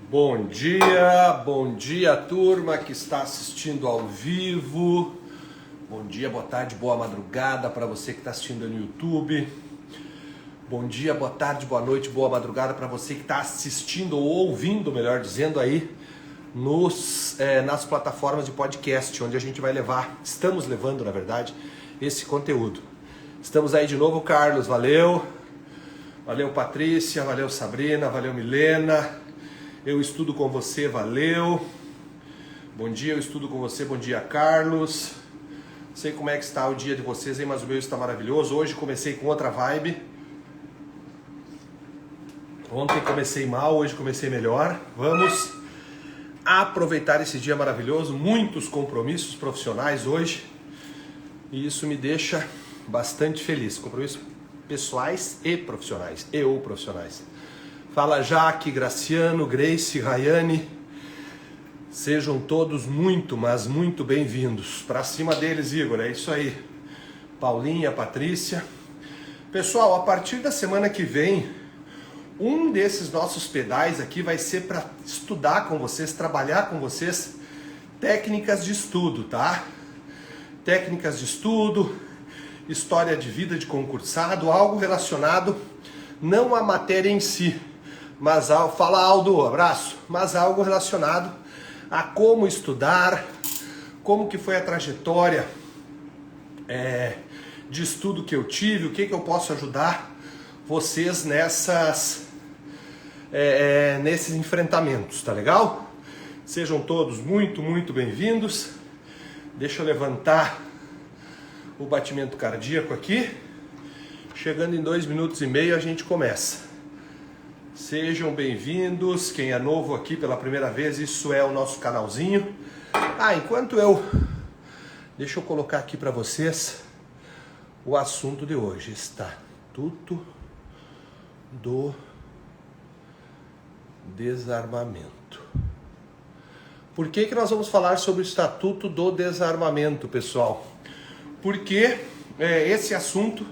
Bom dia turma que está assistindo ao vivo. Bom dia, boa tarde, boa madrugada para você que está assistindo no YouTube. Bom dia, boa tarde, boa noite, boa madrugada para você que está assistindo ou ouvindo, melhor dizendo, aí nas plataformas de podcast, onde a gente vai estamos levando, na verdade, esse conteúdo. Estamos aí de novo, Carlos, valeu. Valeu, Patrícia, valeu, Sabrina, valeu, Milena. Eu estudo com você, valeu. Bom dia, eu estudo com você, bom dia, Carlos. Não sei como é que está o dia de vocês aí, mas o meu está maravilhoso. Hoje comecei com outra vibe. Ontem comecei mal, hoje comecei melhor. Vamos aproveitar esse dia maravilhoso. Muitos compromissos profissionais hoje. E isso me deixa bastante feliz. Compromissos pessoais e profissionais. E/ou profissionais. Fala Jaque, Graciano, Grace, Rayane. Sejam todos muito, mas muito bem-vindos. Pra cima deles, Igor, é isso aí. Paulinha, Patrícia. Pessoal, a partir da semana que vem, um desses nossos pedais aqui vai ser para estudar com vocês, trabalhar com vocês técnicas de estudo, tá? Técnicas de estudo, história de vida de concursado, algo relacionado não à matéria em si, mas fala Aldo, abraço, mas algo relacionado a como estudar, como que foi a trajetória de estudo que eu tive, o que eu posso ajudar vocês nesses enfrentamentos, tá legal? Sejam todos muito, muito bem-vindos. Deixa eu levantar o batimento cardíaco aqui. Chegando em 2 minutos e meio a gente começa. Sejam bem-vindos, quem é novo aqui pela primeira vez, isso é o nosso canalzinho. Deixa eu colocar aqui para vocês o assunto de hoje, Estatuto do Desarmamento. Por que nós vamos falar sobre o Estatuto do Desarmamento, pessoal? Porque esse assunto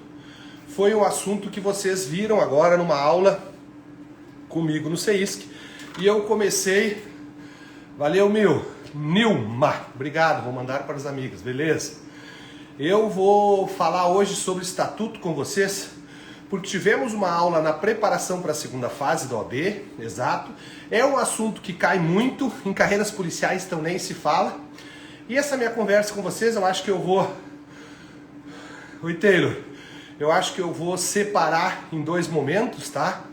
foi um assunto que vocês viram agora numa aula comigo no CEISC. E eu comecei... Valeu, Nilma. Obrigado, vou mandar para as amigas, beleza? Eu vou falar hoje sobre o Estatuto com vocês, porque tivemos uma aula na preparação para a segunda fase da OAB, exato. É um assunto que cai muito, em carreiras policiais então nem se fala. E essa minha conversa com vocês, eu acho que eu vou... Oi, Taylor. Eu acho que eu vou separar em 2 momentos, tá?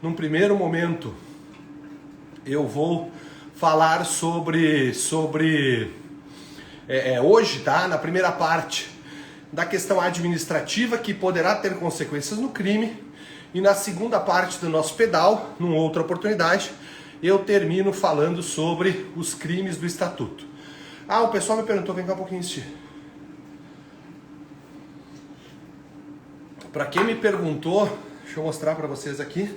Num primeiro momento, eu vou falar sobre hoje, tá? Na primeira parte, da questão administrativa, que poderá ter consequências no crime. E na segunda parte do nosso pedal, numa outra oportunidade, eu termino falando sobre os crimes do Estatuto. O pessoal me perguntou, vem cá um pouquinho, Steve. Para quem me perguntou, deixa eu mostrar para vocês aqui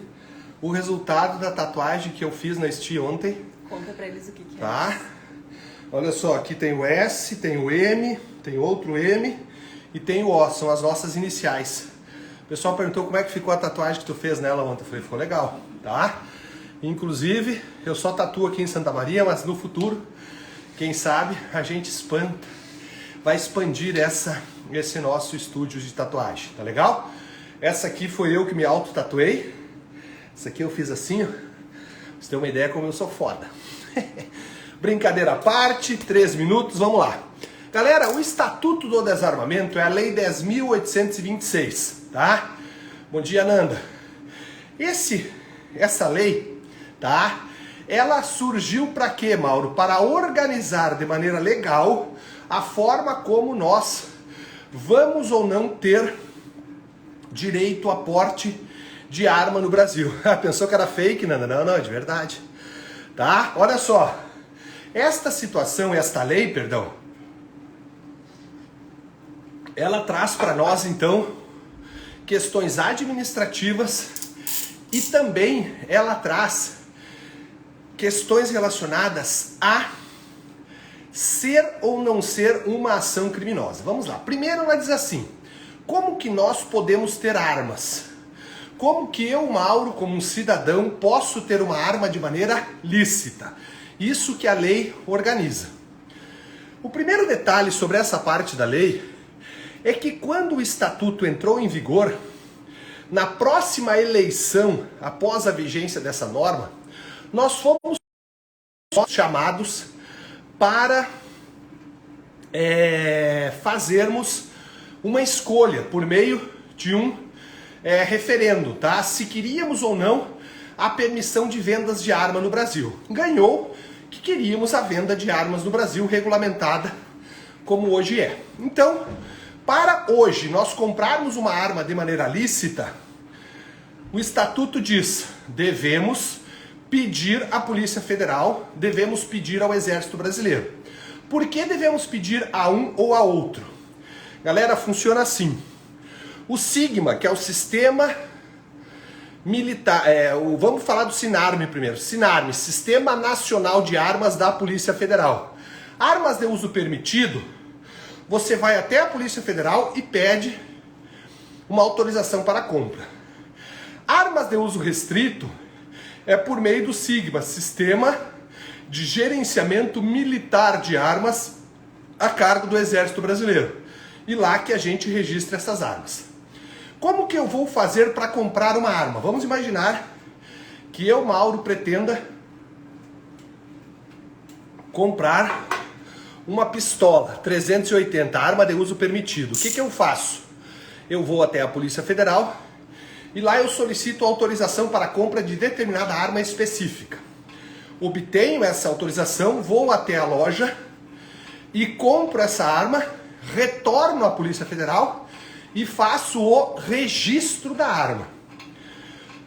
o resultado da tatuagem que eu fiz na Esti ontem. Conta para eles o que é. Tá? Olha só, aqui tem o S, tem o M, tem outro M e tem o O, são as nossas iniciais. O pessoal perguntou como é que ficou a tatuagem que tu fez nela ontem. Eu falei, ficou legal, tá? Inclusive, eu só tatuo aqui em Santa Maria, mas no futuro, quem sabe, a gente vai expandir esse nosso estúdio de tatuagem, tá legal? Essa aqui foi eu que me auto-tatuei. Essa aqui eu fiz assim, ó. Pra você ter uma ideia como eu sou foda. Brincadeira à parte, 3 minutos, vamos lá. Galera, o Estatuto do Desarmamento é a Lei 10.826, tá? Bom dia, Nanda. Essa lei, tá? Ela surgiu para quê, Mauro? Para organizar de maneira legal a forma como nós vamos ou não ter direito a porte de arma no Brasil. Pensou que era fake, Nanda? Não, é de verdade. Tá? Olha só. Esta lei, ela traz para nós, então, questões administrativas e também ela traz questões relacionadas a ser ou não ser uma ação criminosa. Vamos lá. Primeiro ela diz assim, como que nós podemos ter armas? como que eu, Mauro, como um cidadão, posso ter uma arma de maneira lícita. Isso que a lei organiza. O primeiro detalhe sobre essa parte da lei é que quando o estatuto entrou em vigor, na próxima eleição, após a vigência dessa norma, nós fomos chamados para fazermos uma escolha por meio de um referendo, tá? Se queríamos ou não a permissão de vendas de arma no Brasil. Ganhou que queríamos a venda de armas no Brasil regulamentada como hoje é. Então, para hoje nós comprarmos uma arma de maneira lícita, o estatuto diz: devemos pedir à Polícia Federal, devemos pedir ao Exército Brasileiro. Por que devemos pedir a um ou a outro? Galera, funciona assim. O SIGMA, que é o Sistema Militar, vamos falar do SINARME primeiro. SINARME, Sistema Nacional de Armas da Polícia Federal. Armas de uso permitido, você vai até a Polícia Federal e pede uma autorização para a compra. Armas de uso restrito é por meio do SIGMA, Sistema de Gerenciamento Militar de Armas, a cargo do Exército Brasileiro. E lá que a gente registra essas armas. Como que eu vou fazer para comprar uma arma? Vamos imaginar que eu, Mauro, pretenda comprar uma pistola 380, arma de uso permitido. O que eu faço? Eu vou até a Polícia Federal e lá eu solicito autorização para a compra de determinada arma específica. Obtenho essa autorização, vou até a loja e compro essa arma, retorno à Polícia Federal e faço o registro da arma.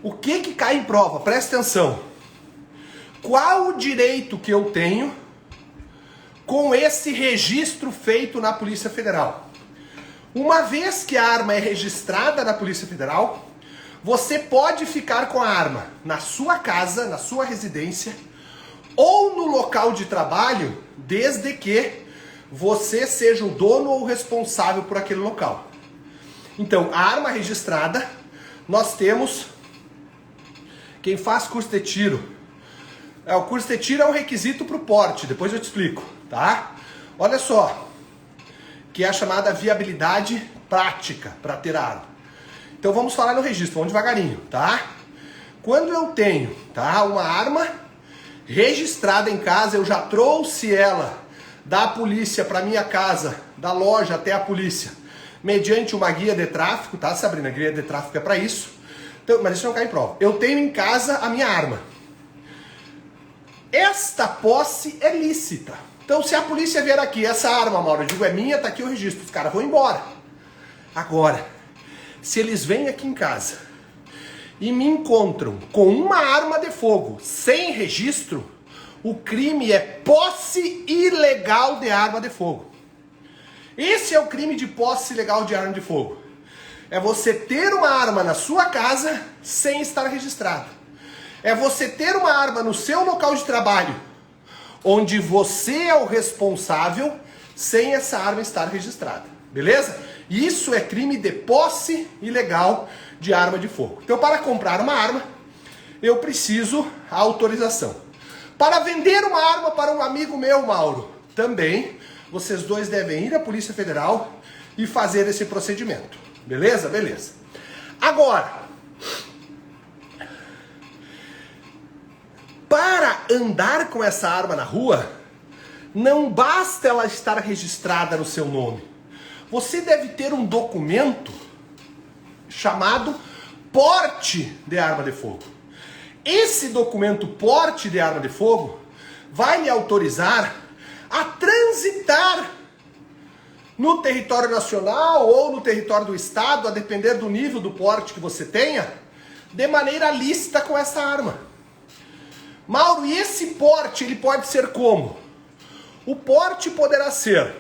O que cai em prova? Presta atenção. Qual o direito que eu tenho com esse registro feito na Polícia Federal? Uma vez que a arma é registrada na Polícia Federal, você pode ficar com a arma na sua casa, na sua residência ou no local de trabalho, desde que você seja o dono ou responsável por aquele local. Então, a arma registrada, nós temos quem faz curso de tiro. O curso de tiro é um requisito para o porte, depois eu te explico, tá? Olha só, que é a chamada viabilidade prática para ter a arma. Então vamos falar no registro, vamos devagarinho, tá? Quando eu tenho, tá, uma arma registrada em casa, eu já trouxe ela da polícia para minha casa, da loja até a polícia, mediante uma guia de tráfico, tá, Sabrina? A guia de tráfico é para isso. Então, mas isso não cai em prova. Eu tenho em casa a minha arma. Esta posse é lícita. Então, se a polícia vier aqui, essa arma, Mauro, eu digo, é minha, tá aqui o registro, os caras vão embora. Agora, se eles vêm aqui em casa e me encontram com uma arma de fogo sem registro, o crime é posse ilegal de arma de fogo. Esse é o crime de posse ilegal de arma de fogo. É você ter uma arma na sua casa sem estar registrado. É você ter uma arma no seu local de trabalho, onde você é o responsável, sem essa arma estar registrada. Beleza? Isso é crime de posse ilegal de arma de fogo. Então, para comprar uma arma, eu preciso a autorização. Para vender uma arma para um amigo meu, Mauro, também vocês dois devem ir à Polícia Federal e fazer esse procedimento. Beleza? Beleza. Agora, para andar com essa arma na rua, não basta ela estar registrada no seu nome. Você deve ter um documento chamado porte de arma de fogo. Esse documento porte de arma de fogo vai lhe autorizar a transitar no território nacional ou no território do estado, a depender do nível do porte que você tenha, de maneira lícita com essa arma. Mauro, e esse porte, ele pode ser como? O porte poderá ser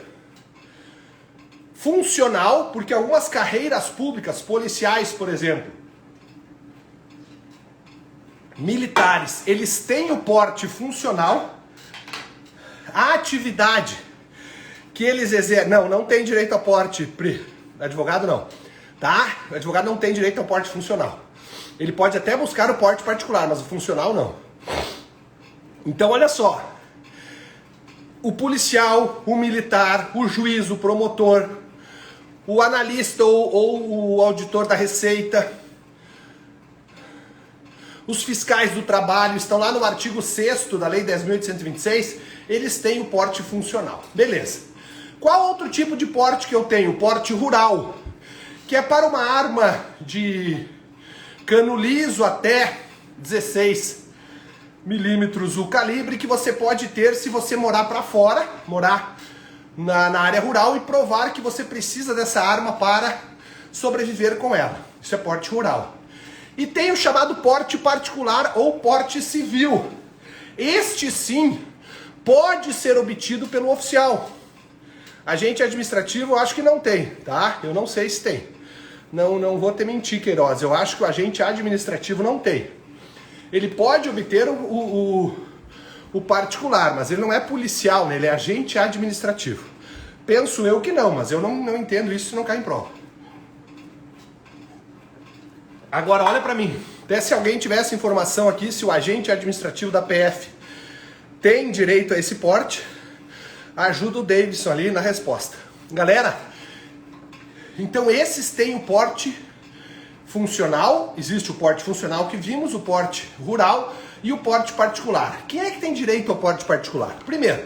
funcional, porque algumas carreiras públicas, policiais, por exemplo, militares, eles têm o porte funcional. A atividade que eles exercem... Não tem direito a porte, Pri. Advogado não, tá? Advogado não tem direito ao porte funcional. Ele pode até buscar o porte particular, mas o funcional não. Então olha só, o policial, o militar, o juiz, o promotor, o analista ou o auditor da Receita, os fiscais do trabalho, estão lá no artigo 6º da Lei 10.826, eles têm o porte funcional. Beleza. Qual outro tipo de porte que eu tenho? O porte rural, que é para uma arma de cano liso até 16 milímetros o calibre, que você pode ter se você morar para fora, morar na área rural e provar que você precisa dessa arma para sobreviver com ela. Isso é porte rural. E tem o chamado porte particular ou porte civil. Este sim pode ser obtido pelo oficial. Agente administrativo eu acho que não tem, tá? Eu não sei se tem. Não vou te mentir, Queiroz. Eu acho que o agente administrativo não tem. Ele pode obter o particular, mas ele não é policial, né? Ele é agente administrativo. Penso eu que não, mas eu não entendo isso se não cai em prova. Agora, olha pra mim. Até se alguém tivesse informação aqui, se o agente administrativo da PF tem direito a esse porte, ajuda o Davidson ali na resposta. Galera, então esses têm o porte funcional, existe o porte funcional que vimos, o porte rural e o porte particular. Quem é que tem direito ao porte particular? Primeiro,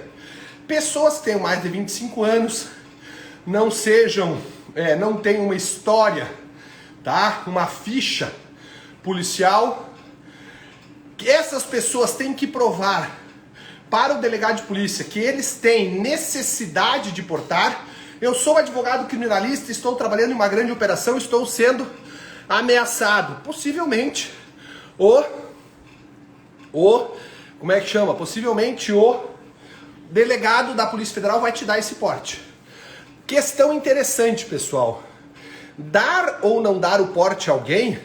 pessoas que tenham mais de 25 anos, não tenham uma história, tá? Uma ficha policial. Essas pessoas têm que provar para o delegado de polícia que eles têm necessidade de portar. Eu sou advogado criminalista, estou trabalhando em uma grande operação, estou sendo ameaçado. Possivelmente como é que chama? Possivelmente o delegado da Polícia Federal vai te dar esse porte. Questão interessante, pessoal. Dar ou não dar o porte a alguém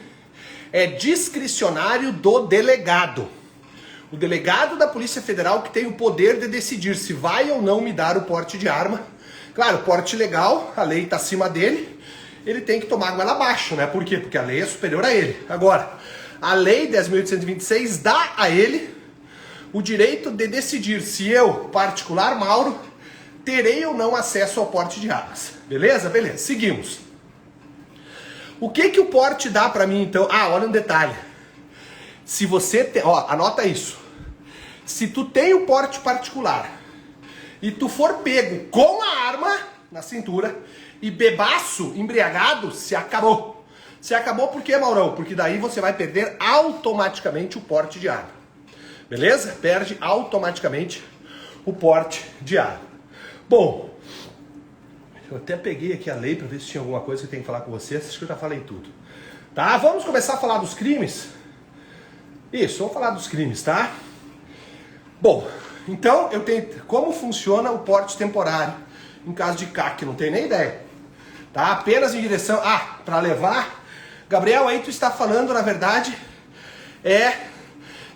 é discricionário do delegado. O delegado da Polícia Federal que tem o poder de decidir se vai ou não me dar o porte de arma. Claro, porte legal, a lei está acima dele, ele tem que tomar goela abaixo, né? Por quê? Porque a lei é superior a ele. Agora, a lei 10.826 dá a ele o direito de decidir se eu, particular Mauro, terei ou não acesso ao porte de armas. Beleza? Beleza. Seguimos. O que o porte dá para mim, então? Ah, olha um detalhe. Se você tem... Ó, anota isso. Se tu tem o porte particular e tu for pego com a arma na cintura e bebaço, embriagado, se acabou. Se acabou por quê, Maurão? Porque daí você vai perder automaticamente o porte de arma. Beleza? Perde automaticamente o porte de arma. Bom, eu até peguei aqui a lei para ver se tinha alguma coisa que eu tenho que falar com vocês. Acho que eu já falei tudo. Tá? Vamos começar a falar dos crimes? Isso, vamos falar dos crimes, tá? Bom, então eu tenho... Como funciona o porte temporário em caso de CAC? Não tenho nem ideia. Tá? Apenas em direção... Ah, para levar... Gabriel, aí tu está falando, na verdade,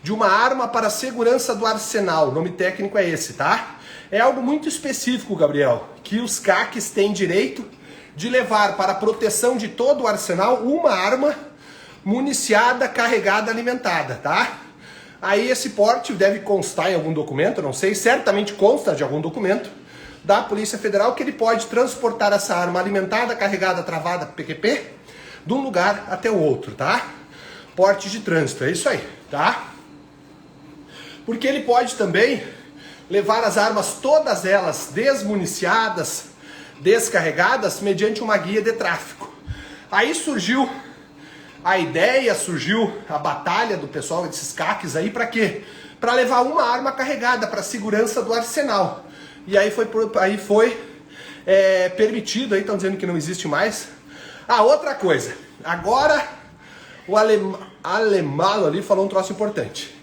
de uma arma para a segurança do arsenal. O nome técnico é esse, tá? É algo muito específico, Gabriel, que os CACs têm direito de levar para a proteção de todo o arsenal uma arma municiada, carregada, alimentada, tá? Aí esse porte deve constar em algum documento, não sei, certamente consta de algum documento da Polícia Federal que ele pode transportar essa arma alimentada, carregada, travada, PQP, de um lugar até o outro, tá? Porte de trânsito, é isso aí, tá? Porque ele pode também levar as armas, todas elas desmuniciadas, descarregadas, mediante uma guia de tráfico. Aí surgiu a ideia, surgiu a batalha do pessoal desses CACs aí, para quê? Para levar uma arma carregada para a segurança do arsenal. E aí foi permitido, aí estão dizendo que não existe mais. Ah, outra coisa, agora o Alemalo ali falou um troço importante.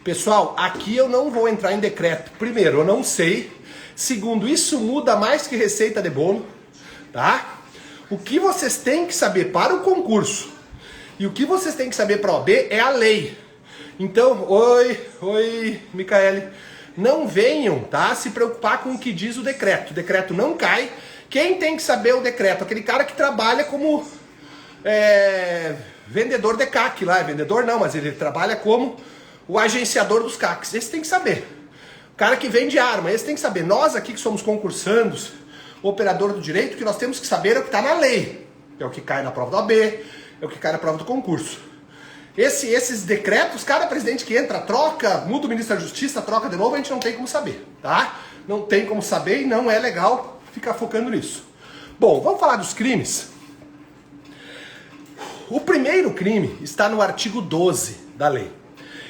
Pessoal, aqui eu não vou entrar em decreto. Primeiro, eu não sei. Segundo, isso muda mais que receita de bolo, tá? O que vocês têm que saber para o concurso e o que vocês têm que saber para a OAB é a lei. Então, oi, Micaele, não venham, tá, se preocupar com o que diz o decreto. O decreto não cai. Quem tem que saber o decreto? Aquele cara que trabalha como vendedor de CAC lá, vendedor não, mas ele trabalha como o agenciador dos CACs. Esse tem que saber. O cara que vende arma, esse tem que saber. Nós aqui que somos concursandos, operador do direito, o que nós temos que saber é o que está na lei. É o que cai na prova da OAB, é o que cai na prova do concurso. Esses decretos, cada presidente que entra, troca, muda o ministro da Justiça, troca de novo, a gente não tem como saber, tá? Não tem como saber e não é legal ficar focando nisso. Bom, vamos falar dos crimes. O primeiro crime está no artigo 12 da lei.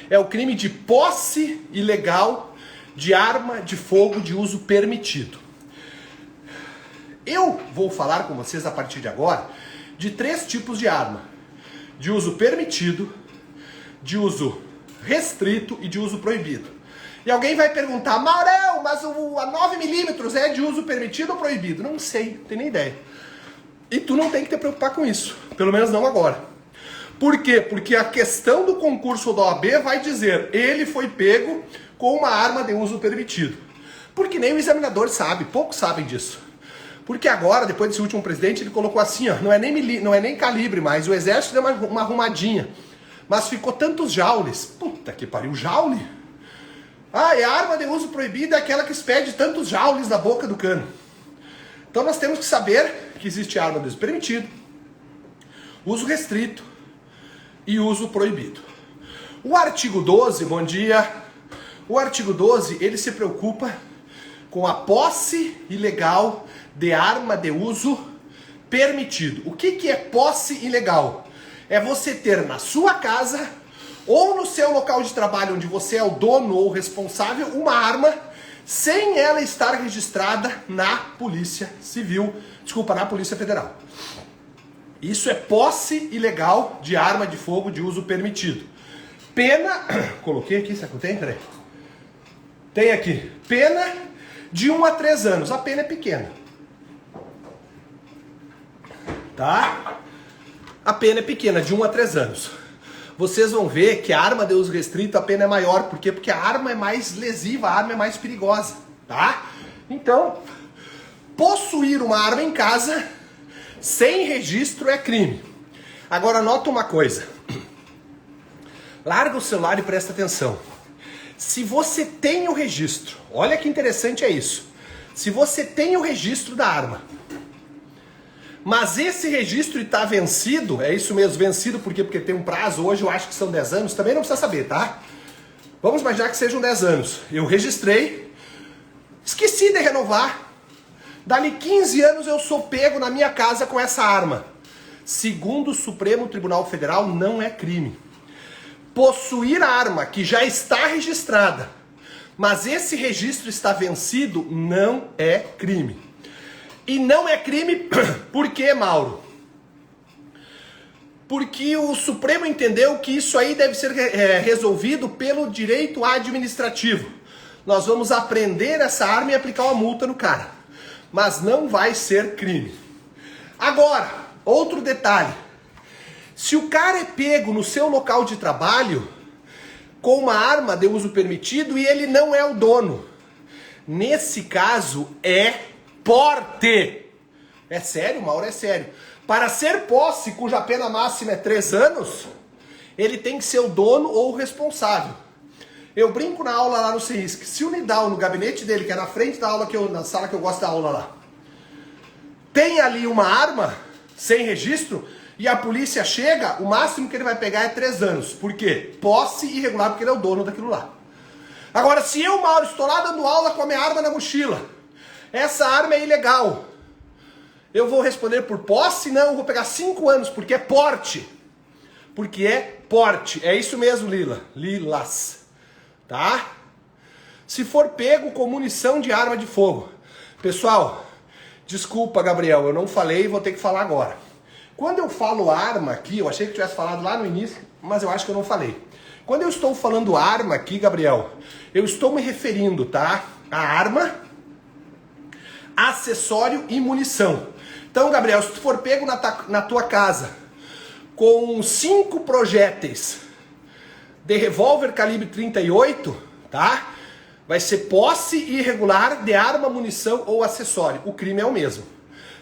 É o crime de posse ilegal de arma de fogo de uso permitido. Eu vou falar com vocês a partir de agora de 3 tipos de arma: de uso permitido, de uso restrito e de uso proibido. E alguém vai perguntar: Maurão, mas a 9mm é de uso permitido ou proibido? Não sei, não tenho nem ideia. E tu não tem que te preocupar com isso, pelo menos não agora. Por quê? Porque a questão do concurso da OAB vai dizer: ele foi pego com uma arma de uso permitido. Porque nem o examinador sabe, poucos sabem disso. Porque agora, depois desse último presidente, ele colocou assim, ó, não é nem calibre mais, o exército deu uma arrumadinha, mas ficou tantos joules. Puta que pariu, joule? Ah, e a arma de uso proibido é aquela que expede tantos joules na boca do cano. Então nós temos que saber que existe arma de uso permitido, uso restrito e uso proibido. O artigo 12, bom dia, o artigo 12, ele se preocupa com a posse ilegal de arma de uso permitido. O que é posse ilegal? É você ter na sua casa ou no seu local de trabalho, onde você é o dono ou responsável, uma arma sem ela estar registrada na Polícia Civil, na Polícia Federal. Isso é posse ilegal de arma de fogo de uso permitido. Pena, coloquei aqui, será que eu tenho? Peraí. Tem aqui, pena de 1 a 3 anos. A pena é pequena. Tá? A pena é pequena, de 1 a 3 anos. Vocês vão ver que a arma de uso restrito, a pena é maior. Por quê? Porque a arma é mais lesiva, a arma é mais perigosa. Tá? Então, possuir uma arma em casa sem registro é crime. Agora, nota uma coisa. Larga o celular e presta atenção. Se você tem o registro, olha que interessante é isso. Se você tem o registro da arma, mas esse registro está vencido, é isso mesmo, vencido por quê? Porque tem um prazo, hoje eu acho que são 10 anos, também não precisa saber, tá? Vamos imaginar que sejam 10 anos. Eu registrei, esqueci de renovar. Dali 15 anos eu sou pego na minha casa com essa arma. Segundo o Supremo Tribunal Federal, não é crime. Possuir a arma que já está registrada, mas esse registro está vencido, não é crime. E não é crime por quê, Mauro? Porque o Supremo entendeu que isso aí deve ser resolvido pelo direito administrativo. Nós vamos apreender essa arma e aplicar uma multa no cara. Mas não vai ser crime. Agora, outro detalhe. Se o cara é pego no seu local de trabalho com uma arma de uso permitido e ele não é o dono, nesse caso é porte. É sério, Mauro? É sério. Para ser posse, cuja pena máxima é 3 anos, ele tem que ser o dono ou o responsável. Eu brinco na aula lá no CISC. Se o Nidal, no gabinete dele, que é na frente da aula, na sala que eu gosto da aula lá, tem ali uma arma sem registro e a polícia chega, o máximo que ele vai pegar é 3 anos. Por quê? Posse irregular, porque ele é o dono daquilo lá. Agora, se eu, Mauro, estou lá dando aula com a minha arma na mochila, essa arma é ilegal, eu vou responder por posse? Não, eu vou pegar 5 anos, porque é porte. Porque é porte. É isso mesmo, Lilas. Tá? Se for pego com munição de arma de fogo. Pessoal, desculpa, Gabriel, eu não falei e vou ter que falar agora. Quando eu falo arma aqui, eu achei que tivesse falado lá no início, mas eu acho que eu não falei. Quando eu estou falando arma aqui, Gabriel, eu estou me referindo, tá? A arma, acessório e munição. Então, Gabriel, se tu for pego na tua casa com 5 projéteis de revólver calibre 38, tá? Vai ser posse irregular de arma, munição ou acessório. O crime é o mesmo.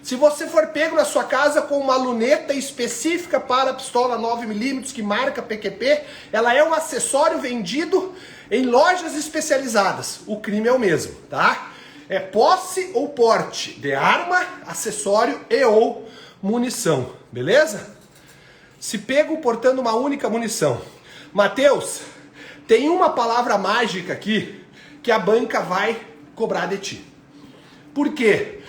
Se você for pego na sua casa com uma luneta específica para a pistola 9mm que marca PQP, ela é um acessório vendido em lojas especializadas. O crime é o mesmo, tá? É posse ou porte de arma, acessório e ou munição, beleza? Se pego portando uma única munição. Mateus, tem uma palavra mágica aqui que a banca vai cobrar de ti. Por quê?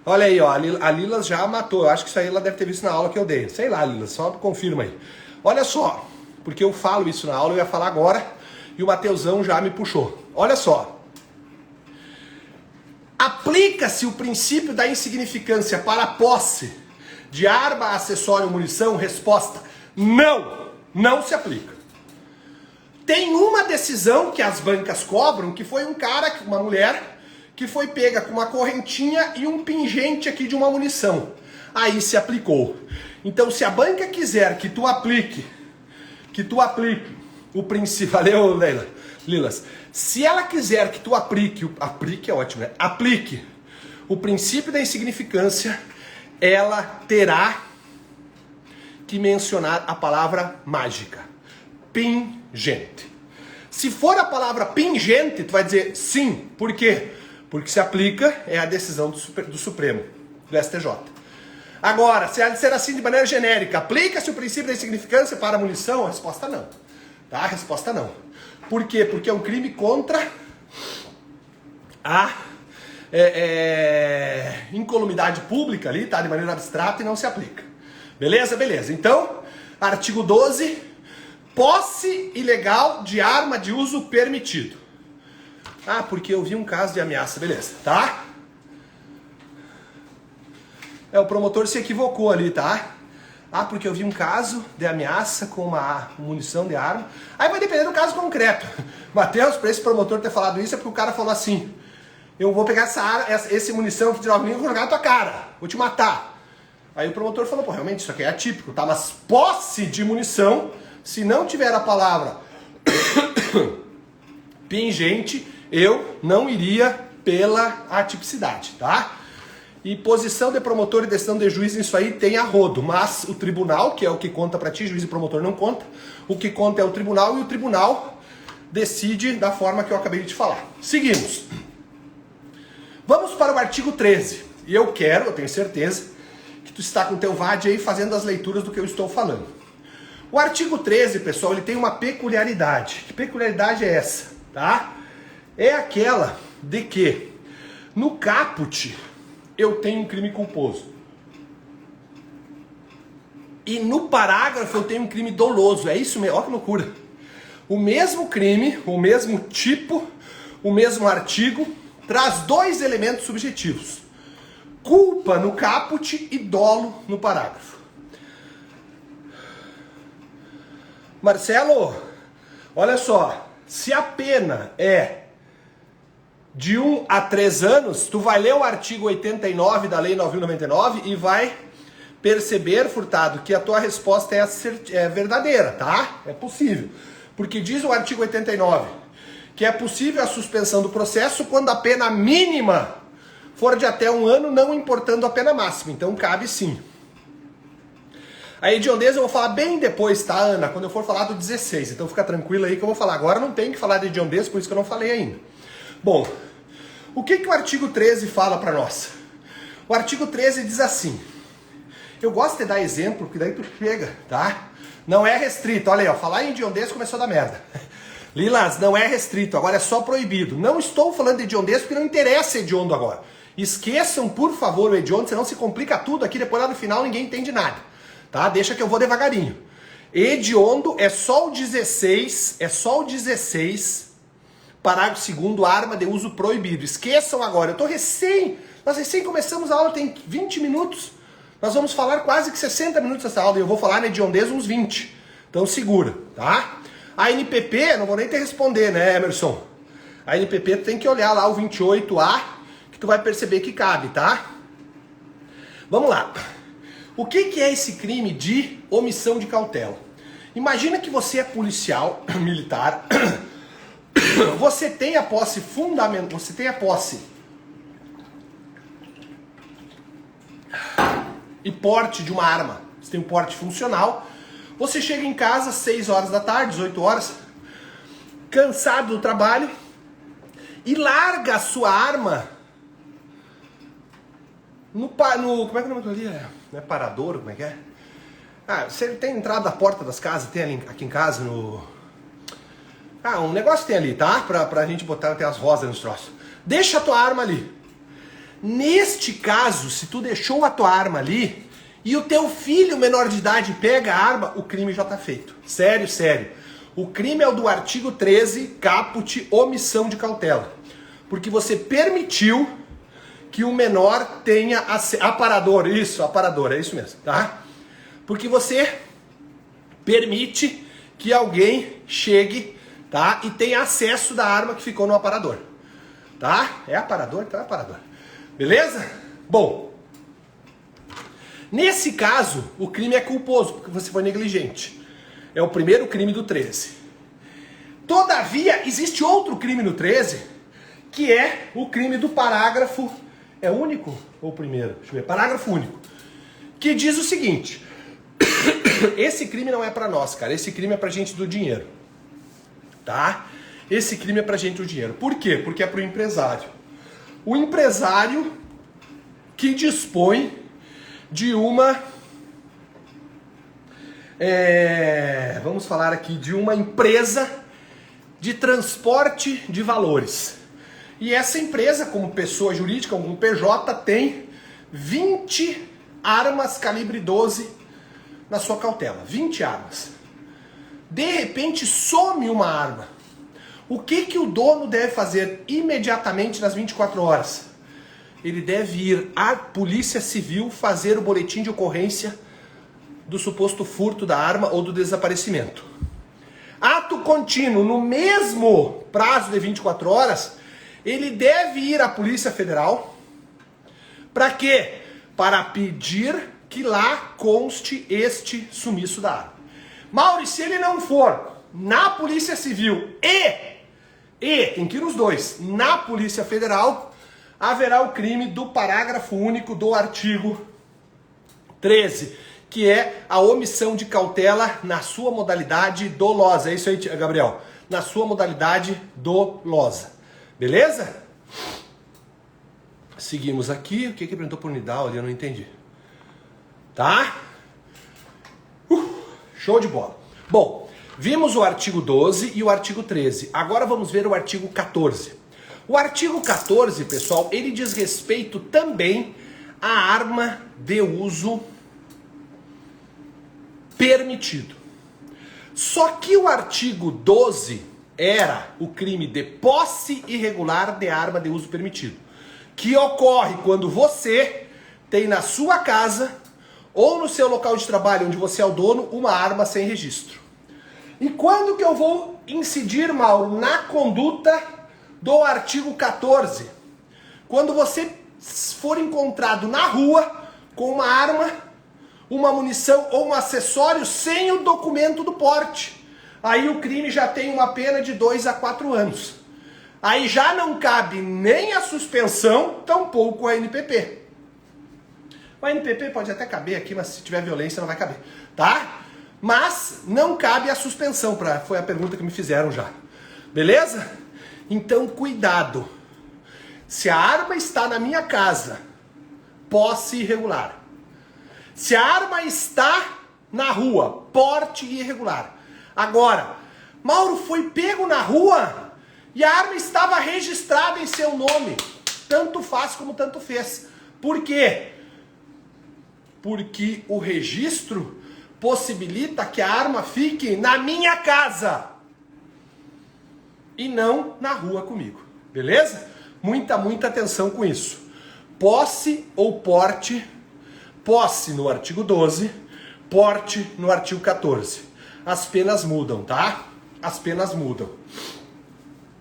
Olha aí, ó, a Lilas já matou. Eu acho que isso aí ela deve ter visto na aula que eu dei. Sei lá, Lilas, só confirma aí. Olha só, porque eu falo isso na aula, eu ia falar agora e o Mateusão já me puxou. Olha só. Aplica-se o princípio da insignificância para a posse de arma, acessório, munição? Resposta: não, não se aplica. Tem uma decisão que as bancas cobram, que foi um cara, uma mulher, que foi pega com uma correntinha e um pingente aqui de uma munição. Aí se aplicou. Então, se a banca quiser que tu aplique o princípio, valeu, Leila, Lilas. Se ela quiser que tu aplique é ótimo, né? Aplique o princípio da insignificância, ela terá que mencionar a palavra mágica, pingente. Se for a palavra pingente, tu vai dizer sim. Por quê? Porque se aplica, é a decisão do Supremo, do STJ. Agora, se ela disser assim de maneira genérica, aplica-se o princípio da insignificância para a munição? A resposta não. Tá? A resposta não. Por quê? Porque é um crime contra a incolumidade pública ali, tá? De maneira abstrata e não se aplica. Beleza? Beleza. Então, artigo 12, posse ilegal de arma de uso permitido. Ah, porque eu vi um caso de ameaça. Beleza, tá? O promotor se equivocou ali, tá? Ah, porque eu vi um caso de ameaça com uma munição de arma. Aí vai depender do caso concreto. Mateus, para esse promotor ter falado isso é porque o cara falou assim: eu vou pegar esse munição de 9mm e vou jogar na tua cara, vou te matar. Aí o promotor falou: pô, realmente isso aqui é atípico, tá? Mas posse de munição, se não tiver a palavra pingente, eu não iria pela atipicidade, tá? E posição de promotor e decisão de juiz, isso aí tem a rodo, mas o tribunal, que é o que conta pra ti, juiz e promotor não conta, o que conta é o tribunal e o tribunal decide da forma que eu acabei de te falar. Seguimos. Vamos para o artigo 13. E eu tenho certeza, que tu está com o teu VAD aí fazendo as leituras do que eu estou falando. O artigo 13, pessoal, ele tem uma peculiaridade. Que peculiaridade é essa, tá? É aquela de que no caput eu tenho um crime culposo. E no parágrafo eu tenho um crime doloso. É isso mesmo, olha que loucura. O mesmo crime, o mesmo tipo, o mesmo artigo, traz dois elementos subjetivos. Culpa no caput e dolo no parágrafo. Marcelo, olha só, se a pena é de 1 a 3 anos, tu vai ler o artigo 89 da Lei 9.099 e vai perceber, Furtado, que a tua resposta é verdadeira, tá? É possível. Porque diz o artigo 89 que é possível a suspensão do processo quando a pena mínima for de até 1 ano, não importando a pena máxima. Então cabe sim. A hediondez eu vou falar bem depois, tá, Ana? Quando eu for falar do 16. Então fica tranquilo aí que eu vou falar. Agora não tem que falar de hediondez, por isso que eu não falei ainda. Bom, o que o artigo 13 fala para nós? O artigo 13 diz assim. Eu gosto de dar exemplo, porque daí tu chega, tá? Não é restrito. Olha aí, ó, falar em hediondez começou a dar merda. Lilas, não é restrito, agora é só proibido. Não estou falando de hediondez porque não interessa hediondo agora. Esqueçam, por favor, o hediondo, senão se complica tudo aqui, depois lá no final ninguém entende nada. Tá? Deixa que eu vou devagarinho. Hediondo é só o 16, parágrafo 2º, arma de uso proibido. Esqueçam agora, nós recém começamos a aula, tem 20 minutos. Nós vamos falar quase que 60 minutos dessa aula e eu vou falar na hediondez uns 20. Então segura, tá? A NPP, não vou nem te responder, né, Emerson? A NPP tu tem que olhar lá o 28A, que tu vai perceber que cabe, tá? Vamos lá. O que é esse crime de omissão de cautela? Imagina que você é policial militar, você tem a posse fundamental, você tem a posse e porte de uma arma, você tem um porte funcional, você chega em casa às 6 horas da tarde, 18 horas, cansado do trabalho, e larga a sua arma no como é que é o nome ali? Não é parador, como é que é? Você tem entrada da porta das casas, tem ali aqui em casa um negócio tem ali, tá? Pra gente botar até as rosas nos troços. Deixa a tua arma ali. Neste caso, se tu deixou a tua arma ali e o teu filho menor de idade pega a arma, o crime já tá feito. Sério, sério. O crime é o do artigo 13, caput, omissão de cautela. Porque você permitiu que o menor tenha aparador, é isso mesmo, tá? Porque você permite que alguém chegue, tá? E tenha acesso da arma que ficou no aparador, tá? É aparador? Então é aparador. Beleza? Bom, nesse caso, o crime é culposo, porque você foi negligente. É o primeiro crime do 13. Todavia, existe outro crime no 13, que é o crime do parágrafo... É único ou primeiro? Deixa eu ver. Parágrafo único. Que diz o seguinte. Esse crime não é pra nós, cara. Esse crime é pra gente do dinheiro. Tá? Esse crime é pra gente do dinheiro. Por quê? Porque é pro empresário. O empresário que dispõe de uma... vamos falar aqui de uma empresa de transporte de valores. E essa empresa, como pessoa jurídica, como PJ, tem 20 armas calibre 12 na sua cautela. 20 armas. De repente some uma arma. O que o dono deve fazer imediatamente nas 24 horas? Ele deve ir à Polícia Civil fazer o boletim de ocorrência do suposto furto da arma ou do desaparecimento. Ato contínuo, no mesmo prazo de 24 horas, ele deve ir à Polícia Federal. Para quê? Para pedir que lá conste este sumiço da arma. Mauri, se ele não for na Polícia Civil tem que ir os dois, na Polícia Federal, haverá o crime do parágrafo único do artigo 13, que é a omissão de cautela na sua modalidade dolosa. É isso aí, Gabriel. Na sua modalidade dolosa. Beleza? Seguimos aqui. O que perguntou por Nidal ali? Eu não entendi. Tá? Show de bola. Bom, vimos o artigo 12 e o artigo 13. Agora vamos ver o artigo 14. O artigo 14, pessoal, ele diz respeito também à arma de uso permitido. Só que o artigo 12 era o crime de posse irregular de arma de uso permitido, que ocorre quando você tem na sua casa ou no seu local de trabalho, onde você é o dono, uma arma sem registro. E quando que eu vou incidir, Mauro, na conduta do artigo 14? Quando você for encontrado na rua com uma arma, uma munição ou um acessório sem o documento do porte. Aí o crime já tem uma pena de 2 a 4 anos. Aí já não cabe nem a suspensão, tampouco a NPP. O NPP pode até caber aqui, mas se tiver violência não vai caber, tá? Mas não cabe a suspensão, foi a pergunta que me fizeram já. Beleza? Então cuidado. Se a arma está na minha casa, posse irregular. Se a arma está na rua, porte irregular. Agora, Mauro foi pego na rua e a arma estava registrada em seu nome. Tanto faz como tanto fez. Por quê? Porque o registro possibilita que a arma fique na minha casa e não na rua comigo. Beleza? Muita atenção com isso. Posse ou porte. Posse no artigo 12, porte no artigo 14. As penas mudam, tá? As penas mudam.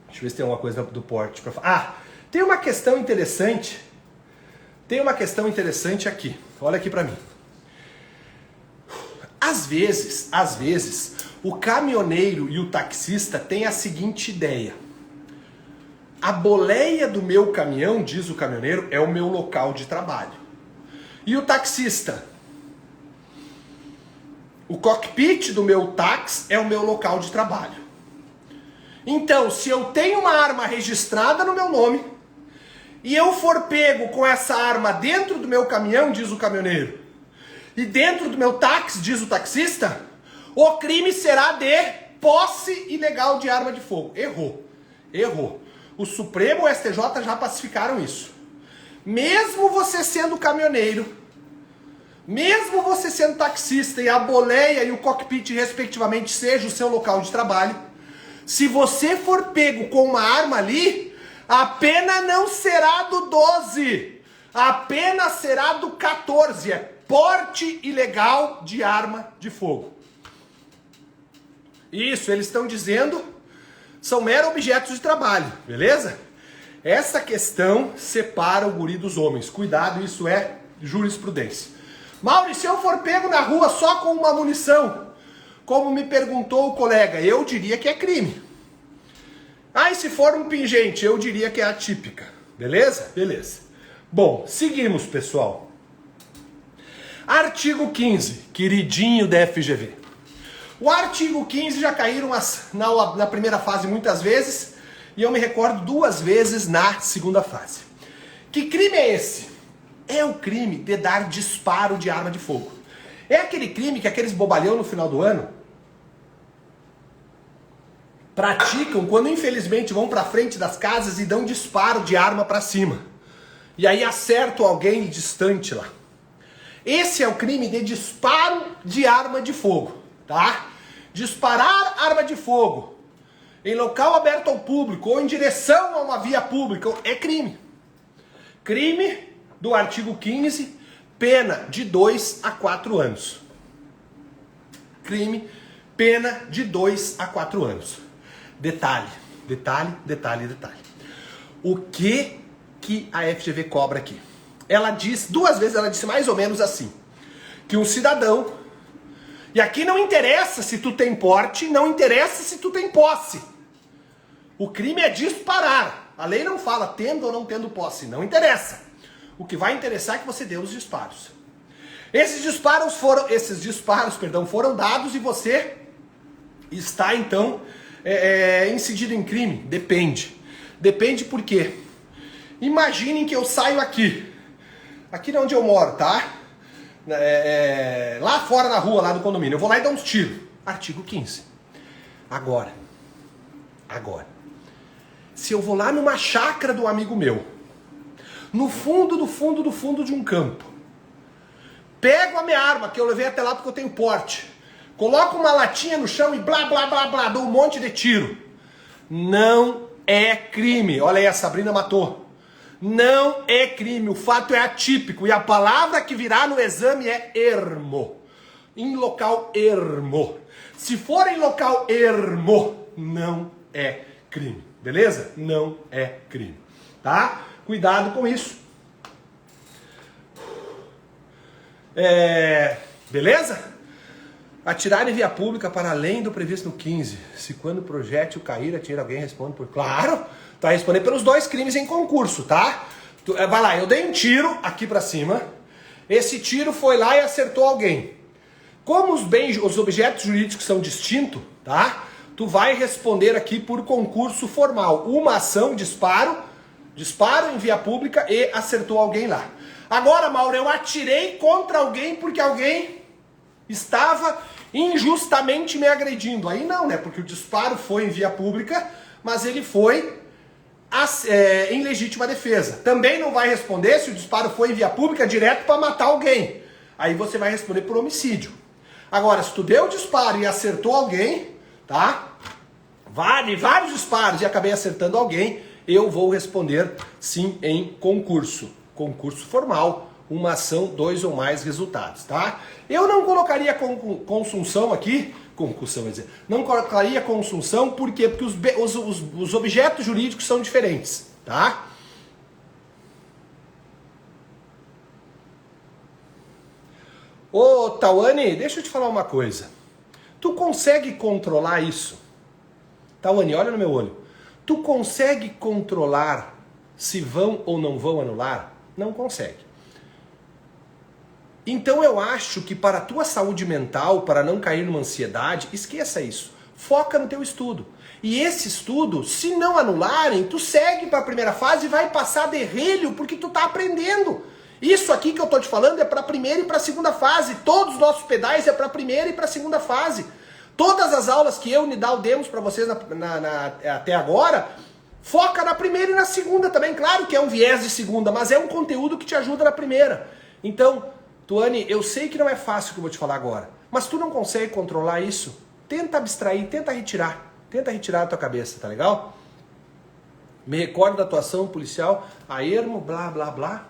Deixa eu ver se tem alguma coisa do porte para falar. Tem uma questão interessante. Tem uma questão interessante aqui. Olha aqui para mim. Às vezes, o caminhoneiro e o taxista têm a seguinte ideia. A boleia do meu caminhão, diz o caminhoneiro, é o meu local de trabalho. E o taxista? O cockpit do meu táxi é o meu local de trabalho. Então, se eu tenho uma arma registrada no meu nome e eu for pego com essa arma dentro do meu caminhão, diz o caminhoneiro, e dentro do meu táxi, diz o taxista, o crime será de posse ilegal de arma de fogo. Errou. Errou. O Supremo e o STJ já pacificaram isso. Mesmo você sendo caminhoneiro, mesmo você sendo taxista e a boleia e o cockpit, respectivamente, seja o seu local de trabalho, se você for pego com uma arma ali, a pena não será do 12, a pena será do 14, é porte ilegal de arma de fogo. Isso, eles estão dizendo, são meros objetos de trabalho, beleza? Essa questão separa o guri dos homens, cuidado, isso é jurisprudência. Maurício, se eu for pego na rua só com uma munição, como me perguntou o colega, eu diria que é crime. Ah, e se for um pingente, eu diria que é atípica. Beleza? Beleza. Bom, seguimos, pessoal. Artigo 15, queridinho da FGV. O artigo 15 já caíram na primeira fase muitas vezes, e eu me recordo 2 vezes na segunda fase. Que crime é esse? É o crime de dar disparo de arma de fogo. É aquele crime que aqueles bobalhão no final do ano praticam quando infelizmente vão pra frente das casas e dão disparo de arma pra cima. E aí acertam alguém distante lá. Esse é o crime de disparo de arma de fogo, tá? Disparar arma de fogo em local aberto ao público ou em direção a uma via pública é crime. Crime do artigo 15, pena de 2 a 4 anos. Crime, pena de 2 a 4 anos. Detalhe, detalhe, detalhe, detalhe. O que a FGV cobra aqui? Ela diz, 2 vezes ela disse mais ou menos assim, que um cidadão, e aqui não interessa se tu tem porte, não interessa se tu tem posse. O crime é disparar. A lei não fala tendo ou não tendo posse, não interessa. O que vai interessar é que você deu os disparos. Esses disparos foram dados e você está, então, incidido em crime? Depende. Depende por quê? Imaginem que eu saio aqui onde eu moro, tá? Lá fora na rua, lá do condomínio. Eu vou lá e dar uns tiros. Artigo 15. Agora. Se eu vou lá numa chácara do amigo meu, no fundo de um campo, pego a minha arma, que eu levei até lá porque eu tenho porte, coloco uma latinha no chão e blá, blá, blá, blá, dou um monte de tiro. Não é crime. Olha aí, a Sabrina matou. Não é crime, o fato é atípico. E a palavra que virá no exame é ermo. Em local ermo. Se for em local ermo, não é crime. Beleza? Não é crime. Tá? Cuidado com isso. Beleza? Atirar em via pública para além do previsto no 15. Se quando o projétil cair, atira alguém, responde por... Claro! Tá respondendo pelos 2 crimes em concurso, tá? Vai lá, eu dei um tiro aqui pra cima. Esse tiro foi lá e acertou alguém. Como os objetos jurídicos são distintos, tá? Tu vai responder aqui por concurso formal. Uma ação, disparo em via pública e acertou alguém lá. Agora, Mauro, eu atirei contra alguém porque alguém estava injustamente me agredindo. Aí não, né? Porque o disparo foi em via pública, mas ele foi em legítima defesa. Também não vai responder se o disparo foi em via pública direto para matar alguém. Aí você vai responder por homicídio. Agora, se tu deu o disparo e acertou alguém, tá? Vários disparos e acabei acertando alguém, eu vou responder sim em concurso. Concurso formal, uma ação, 2 ou mais resultados, tá? Eu não colocaria consunção aqui, concussão, quer dizer, não colocaria consunção, por quê? Porque os objetos jurídicos são diferentes, tá? Ô, Tawane, deixa eu te falar uma coisa. Tu consegue controlar isso? Tawane, olha no meu olho. Tu consegue controlar se vão ou não vão anular? Não consegue. Então eu acho que para a tua saúde mental, para não cair numa ansiedade, esqueça isso. Foca no teu estudo. E esse estudo, se não anularem, tu segue para a primeira fase e vai passar derrelho porque tu tá aprendendo. Isso aqui que eu tô te falando é para a primeira e para a segunda fase. Todos os nossos pedais é para a primeira e para a segunda fase. Todas as aulas que eu e o Nidal demos para vocês até agora, foca na primeira e na segunda também. Claro que é um viés de segunda, mas é um conteúdo que te ajuda na primeira. Então, Tuane, eu sei que não é fácil o que eu vou te falar agora, mas tu não consegue controlar isso? Tenta abstrair, tenta retirar da tua cabeça, tá legal? Me recordo da atuação policial, a ermo, blá, blá, blá.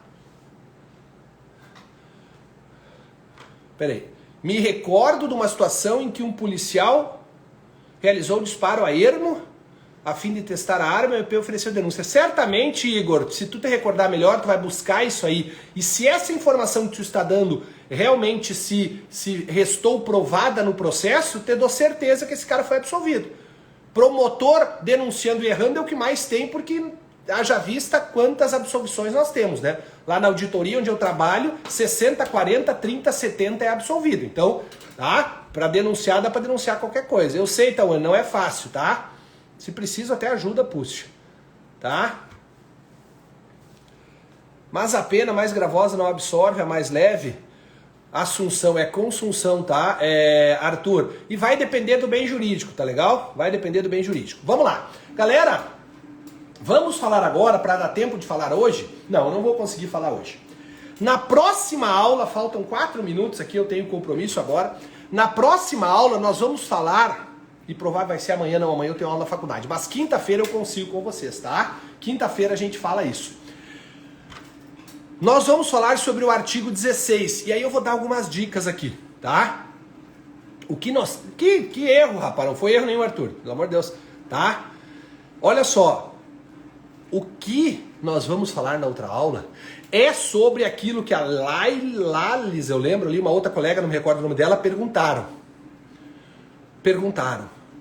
Peraí. Me recordo de uma situação em que um policial realizou um disparo a ermo a fim de testar a arma e o MP ofereceu denúncia. Certamente, Igor, se tu te recordar melhor, tu vai buscar isso aí. E se essa informação que tu está dando realmente se restou provada no processo, te dou certeza que esse cara foi absolvido. Promotor denunciando e errando é o que mais tem, porque haja vista quantas absolvições nós temos, né? Lá na auditoria onde eu trabalho, 60, 40, 30, 70 é absolvido. Então, tá? Para denunciar, dá para denunciar qualquer coisa. Eu sei, Tauane, não é fácil, tá? Se preciso, até ajuda, puxa. Tá? Mas a pena mais gravosa não absorve, a mais leve. Assunção é consunção, tá? Arthur. E vai depender do bem jurídico, tá legal? Vai depender do bem jurídico. Vamos lá. Galera, vamos falar agora, para dar tempo de falar hoje? Não, eu não vou conseguir falar hoje. Na próxima aula, faltam 4 minutos aqui, eu tenho compromisso agora. Na próxima aula, nós vamos falar... E provável vai ser amanhã, não, amanhã eu tenho aula na faculdade. Mas quinta-feira eu consigo com vocês, tá? Quinta-feira a gente fala isso. Nós vamos falar sobre o artigo 16. E aí eu vou dar algumas dicas aqui, tá? O que nós... Que erro, rapaz. Não foi erro nenhum, Arthur. Pelo amor de Deus. Tá? Olha só. O que nós vamos falar na outra aula é sobre aquilo que a Lales, eu lembro ali, uma outra colega, não me recordo o nome dela, perguntaram.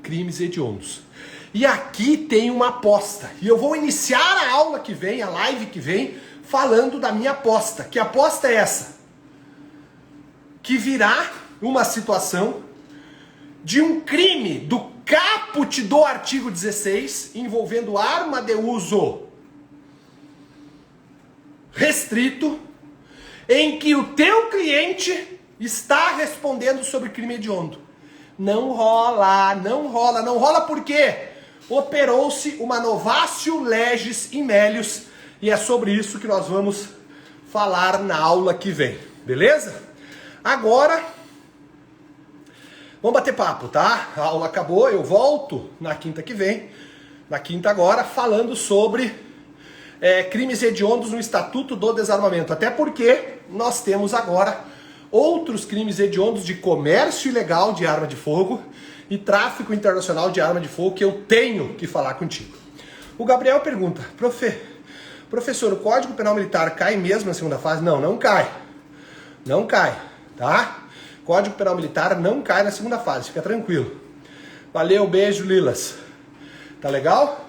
Crimes hediondos. E aqui tem uma aposta. E eu vou iniciar a aula que vem, a live que vem, falando da minha aposta. Que aposta é essa? Que virá uma situação de um crime do caput do artigo 16, envolvendo arma de uso restrito, em que o teu cliente está respondendo sobre crime hediondo. Não rola por quê? Operou-se uma novatio legis in melius e é sobre isso que nós vamos falar na aula que vem, beleza? Agora, vamos bater papo, tá? A aula acabou, eu volto na quinta que vem, na quinta agora, falando sobre crimes hediondos no Estatuto do Desarmamento, até porque nós temos agora outros crimes hediondos de comércio ilegal de arma de fogo e tráfico internacional de arma de fogo que eu tenho que falar contigo. O Gabriel pergunta, professor, o Código Penal Militar cai mesmo na segunda fase? Não, não cai. Não cai, tá? Código Penal Militar não cai na segunda fase, fica tranquilo. Valeu, beijo, Lilas. Tá legal?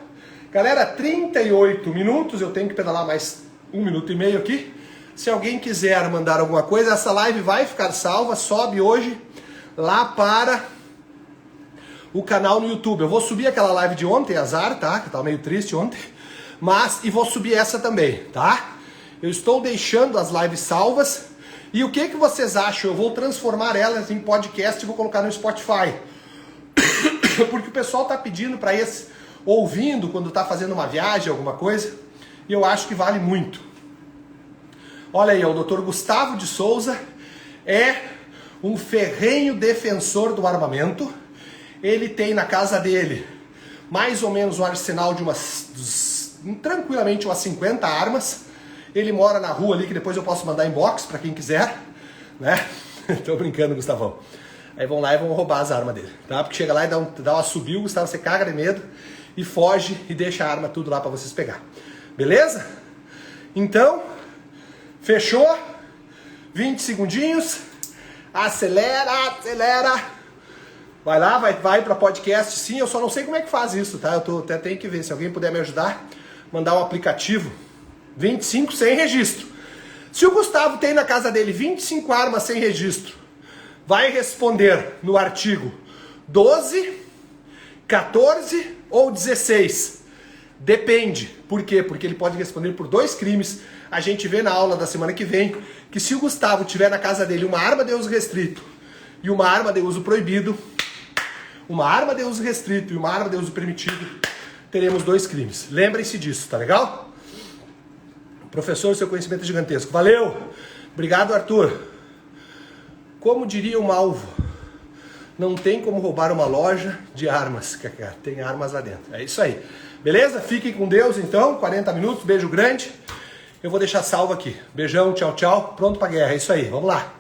Galera, 38 minutos, eu tenho que pedalar mais 1 minuto e meio aqui. Se alguém quiser mandar alguma coisa, essa live vai ficar salva, sobe hoje lá para o canal no YouTube. Eu vou subir aquela live de ontem, azar, tá? Que eu tava meio triste ontem. E vou subir essa também, tá? Eu estou deixando as lives salvas. E o que vocês acham? Eu vou transformar elas em podcast e vou colocar no Spotify. Porque o pessoal tá pedindo para esse, ouvindo quando tá fazendo uma viagem, alguma coisa. E eu acho que vale muito. Olha aí, o Dr. Gustavo de Souza é um ferrenho defensor do armamento. Ele tem na casa dele mais ou menos um arsenal de tranquilamente umas 50 armas. Ele mora na rua ali, que depois eu posso mandar inbox para quem quiser, né? Tô brincando, Gustavão. Aí vão lá e vão roubar as armas dele, tá? Porque chega lá e dá uma assobio, Gustavo, você caga de medo e foge e deixa a arma tudo lá para vocês pegar. Beleza? Então... Fechou? 20 segundinhos. Acelera. Vai lá, vai para podcast. Sim, eu só não sei como é que faz isso, tá? Até tenho que ver. Se alguém puder me ajudar, mandar um aplicativo. 25 sem registro. Se o Gustavo tem na casa dele 25 armas sem registro, vai responder no artigo 12, 14 ou 16. Depende. Por quê? Porque ele pode responder por 2 crimes. A gente vê na aula da semana que vem que se o Gustavo tiver na casa dele uma arma de uso restrito e uma arma de uso proibido, uma arma de uso restrito e uma arma de uso permitido, teremos 2 crimes. Lembrem-se disso, tá legal? Professor, seu conhecimento é gigantesco. Valeu! Obrigado, Arthur. Como diria o Malvo, não tem como roubar uma loja de armas. Tem armas lá dentro. É isso aí. Beleza? Fiquem com Deus, então. 40 minutos, beijo grande. Eu vou deixar salvo aqui. Beijão, tchau, tchau. Pronto pra guerra. É isso aí. Vamos lá.